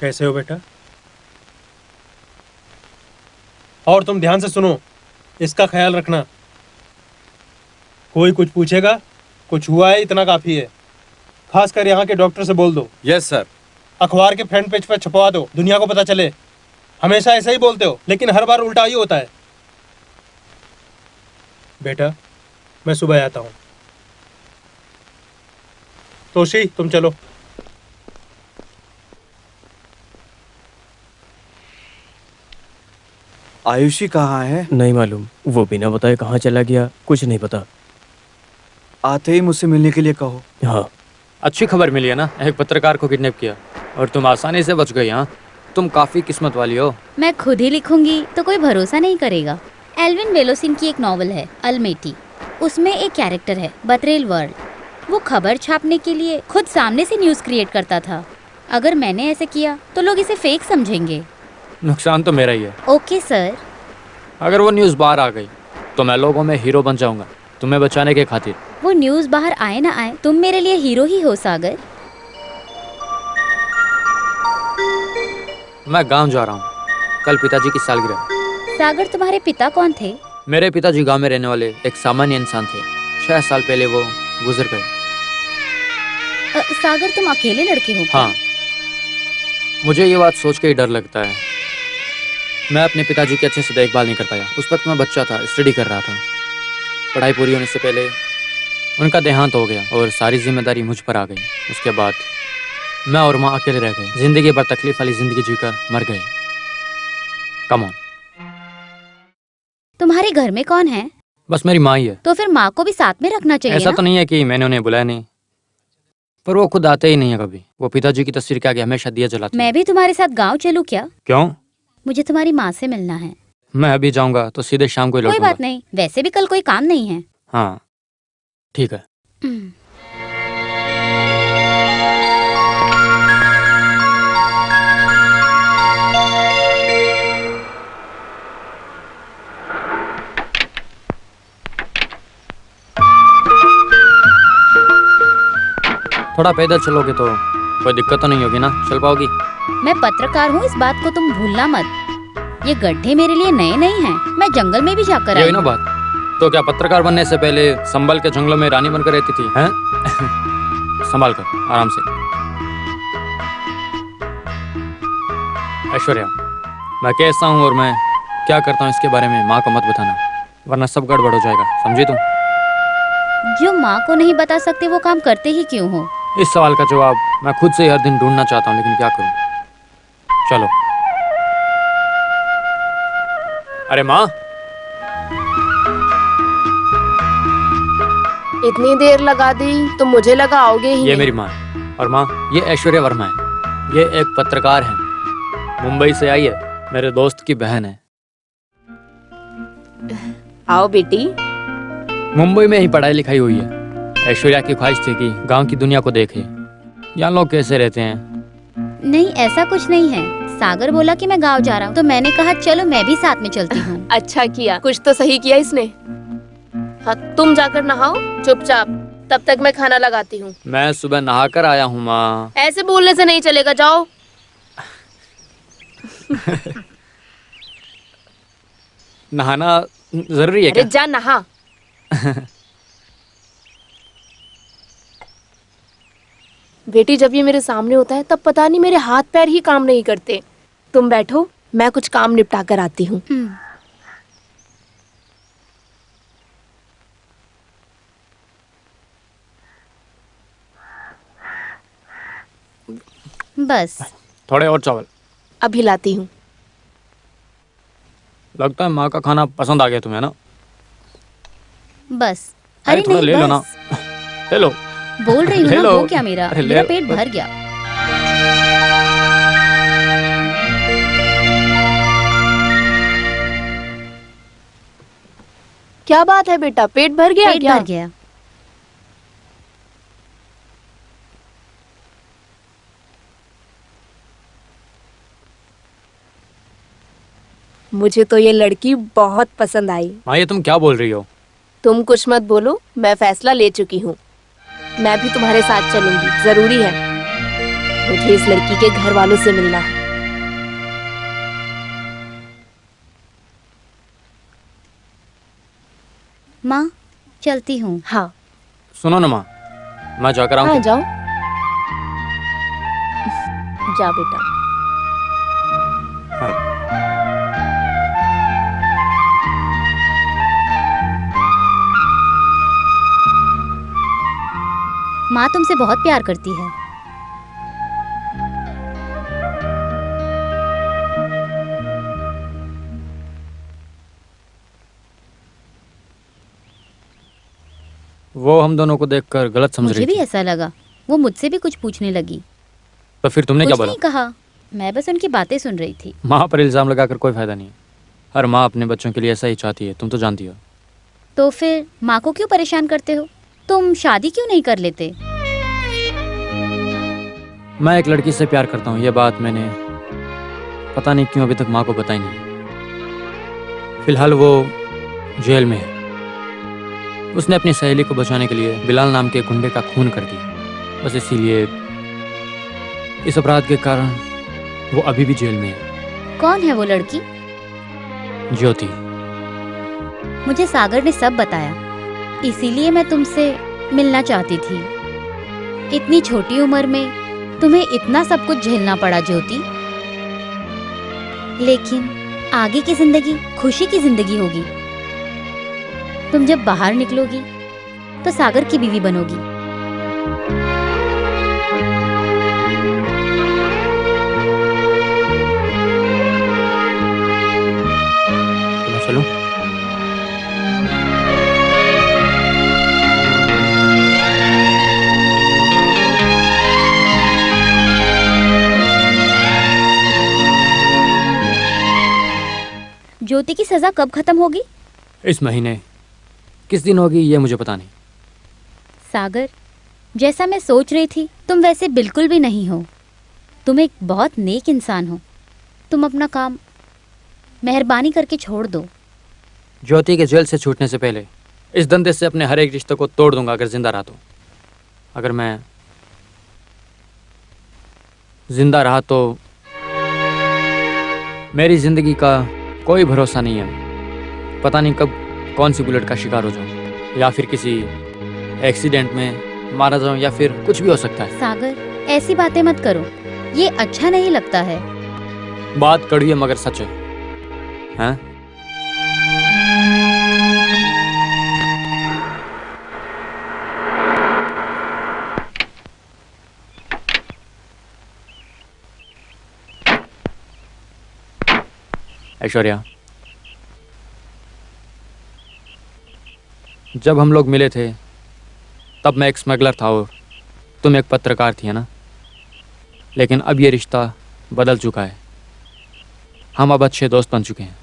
कैसे हो बेटा? और तुम ध्यान से सुनो, इसका ख्याल रखना। कोई कुछ पूछेगा, कुछ हुआ है इतना काफी है। खासकर यहाँ के डॉक्टर से बोल दो। Yes sir. अखबार के फ्रंट पेज पर छपवा दो, दुनिया को पता चले। हमेशा ऐसा ही बोलते हो, लेकिन हर बार उल्टा ही होता है। बेटा, मैं सुबह आता हूँ। तोशी, तुम चलो। आयुषी कहाँ है? नहीं मालूम, वो बिना बताए कहाँ चला गया, कुछ नहीं पता। आते ही मुझसे मिलने के लिए कहो। हाँ। अच्छी खबर मिली है ना, एक पत्रकार को किडनैप किया और तुम आसानी से बच गई। हाँ, तुम काफी किस्मत वाली हो। मैं खुद ही लिखूंगी तो कोई भरोसा नहीं करेगा। एल्विन वेलोसिन की एक नॉवल है अल्मेटी, उसमें एक कैरेक्टर है बतरेल वर्ल्ड। वो खबर छापने के लिए खुद सामने से न्यूज़ क्रिएट करता था। अगर मैंने ऐसे किया तो लोग इसे फेक समझेंगे। नुकसान तो मेरा ही है। Okay sir. अगर वो न्यूज़ बाहर आ गई तो मैं लोगों में हीरो बन जाऊंगा, तुम्हें बचाने के खातिर। वो न्यूज़ बाहर आए ना आए, तुम मेरे लिए हीरो ही हो सागर। मैं गांव जा रहा हूँ, कल पिताजी की सालगिरह। सागर, तुम्हारे पिता कौन थे? मेरे पिताजी गांव में रहने वाले एक सामान्य इंसान थे। 6 साल पहले वो गुजर गए। सागर, तुम अकेले लड़के हो? हाँ, मुझे ये बात सोच के ही डर लगता है। मैं अपने पिताजी की अच्छे से देखभाल नहीं कर पाया। उस वक्त मैं बच्चा था, स्टडी कर रहा था। पढ़ाई पूरी होने से पहले उनका देहांत हो गया और सारी जिम्मेदारी मुझ पर आ गई। उसके बाद मैं और माँ अकेले रह गए। जिंदगी भर तकलीफ वाली जिंदगी जीकर मर गए। Come on. तुम्हारे घर में कौन है? बस मेरी माँ ही है। तो फिर माँ को भी साथ में रखना चाहिए। ऐसा तो नहीं है कि मैंने उन्हें बुलाया नहीं, पर वो खुद आते ही नहीं है कभी। वो पिताजी की तस्वीर के आगे हमेशा दिया जलाते। मैं भी तुम्हारे साथ गाँव चलूँ क्या? क्यों? मुझे तुम्हारी माँ से मिलना है। मैं अभी जाऊंगा तो सीधे शाम को ही कोई लौटूंगा। बात नहीं, वैसे भी कल कोई काम नहीं है। हाँ ठीक है। थोड़ा पैदल चलोगे तो कोई दिक्कत तो नहीं होगी ना? चल पाओगी? मैं पत्रकार हूँ, इस बात को तुम भूलना मत। ये गड्ढे मेरे लिए नए नहीं हैं। मैं जंगल में भी जाकर आई। यही ना बात। तो क्या पत्रकार बनने से पहले संभल के जंगलों में रानी बनकर रहती थी? हैं? संभाल कर, आराम से। ऐश्वर्या, मैं कैसा हूँ और मैं क्या करता हूँ इसके बारे में माँ को मत बताना, वरना सब गड़बड़ हो जाएगा। समझी तुम? जो माँ को नहीं बता सकते वो काम करते ही क्यों हो? इस सवाल का जवाब मैं खुद से हर दिन ढूंढना चाहता हूँ, लेकिन क्या करूँ? चलो। अरे माँ, इतनी देर लगा दी तो मुझे लगा आओगे ही। ये मेरी माँ है। और माँ, ये ऐश्वर्या वर्मा है। ये एक पत्रकार है, मुंबई से आई है, मेरे दोस्त की बहन है। आओ बेटी। मुंबई में ही पढ़ाई लिखाई हुई है। ऐश्वर्या की ख्वाहिश थी कि गांव की दुनिया को देखे, यहाँ लोग कैसे रहते हैं। नहीं, ऐसा कुछ नहीं है। सागर बोला कि मैं गांव जा रहा हूँ, तो मैंने कहा चलो मैं भी साथ में चलती हूँ। अच्छा किया, कुछ तो सही किया इसने। हाँ, तुम जाकर नहाओ चुपचाप, तब तक मैं खाना लगाती हूँ। मैं सुबह नहा कर आया हूँ माँ। ऐसे बोलने से नहीं चलेगा, जाओ। नहाना जरूरी है अरे क्या? जा नहा। बेटी, जब ये मेरे सामने होता है तब पता नहीं मेरे हाथ पैर ही काम नहीं करते। तुम बैठो, मैं कुछ काम निपटा कर आती हूँ। बस थोड़े और चावल अभी लाती हूँ। लगता है माँ का खाना पसंद आ गया तुम्हें ना? बस। अरे अरे थोड़ा नहीं, ले लो ना। बस। ले लो। बोल रही हूँ ले ना, लो। वो क्या मेरा अरे ले मेरा लो। पेट भर गया। क्या बात है बेटा, पेट भर गया? पेट क्या भर गया। मुझे तो ये लड़की बहुत पसंद आई। माँ, ये तुम क्या बोल रही हो? तुम कुछ मत बोलो, मैं फैसला ले चुकी हूँ। मैं भी तुम्हारे साथ चलूंगी, जरूरी है। मुझे इस लड़की के घर वालों से मिलना है। माँ चलती हूँ। हाँ सुनो ना माँ, मैं जाकर आऊँ हाँ क्या? जाओ, जा बेटा। माँ तुमसे बहुत प्यार करती है। वो हम दोनों को देखकर गलत समझ मुझे रही भी थी। ऐसा लगा। वो मुझसे भी कुछ पूछने लगी। तो फिर तुमने क्या कुछ बोला? नहीं कहा, मैं बस उनकी बातें सुन रही थी। माँ पर इल्ज़ाम लगाकर कोई फायदा नहीं है। हर माँ अपने बच्चों के लिए ऐसा ही चाहती है, तुम तो जानती हो। तो फिर माँ को क्यों परेशान करते हो? तुम शादी क्यों नहीं कर लेते? मैं एक लड़की से प्यार करता हूँ, ये बात मैंने पता नहीं क्यों अभी तक माँ को बताई नहीं। फिलहाल वो जेल में है। उसने अपनी सहेली को बचाने के लिए बिलाल नाम के गुंडे का खून कर दिया। बस इसीलिए इस अपराध के कारण वो अभी भी जेल में है। कौन है वो लड़की? ज्योति। मुझे सागर ने सब बताया, इसीलिए मैं तुमसे मिलना चाहती थी। इतनी छोटी उम्र में तुम्हें इतना सब कुछ झेलना पड़ा ज्योति। लेकिन आगे की जिंदगी खुशी की जिंदगी होगी। तुम जब बाहर निकलोगी तो सागर की बीवी बनोगी। तो मैं चलूं? ज्योति की सजा कब खत्म होगी? इस महीने। किस दिन होगी ये मुझे पता नहीं। सागर, जैसा मैं सोच रही थी तुम वैसे बिल्कुल भी नहीं हो। तुम एक बहुत नेक इंसान हो। तुम अपना काम मेहरबानी करके छोड़ दो। ज्योति के जेल से छूटने से पहले इस धंधे से अपने हर एक रिश्ते को तोड़ दूंगा अगर जिंदा रहा तो। अगर मैं जिंदा रहा तो मेरी जिंदगी का कोई भरोसा नहीं है। पता नहीं कब कौन सी बुलेट का शिकार हो जाऊं, या फिर किसी एक्सीडेंट में मारा जाऊं, या फिर कुछ भी हो सकता है। सागर, ऐसी बातें मत करो, ये अच्छा नहीं लगता है। बात कड़वी है मगर सच है। हैं? ऐश्वर्या, जब हम लोग मिले थे तब मैं एक स्मगलर था और तुम एक पत्रकार थी, है ना? लेकिन अब ये रिश्ता बदल चुका है। हम अब अच्छे दोस्त बन चुके हैं।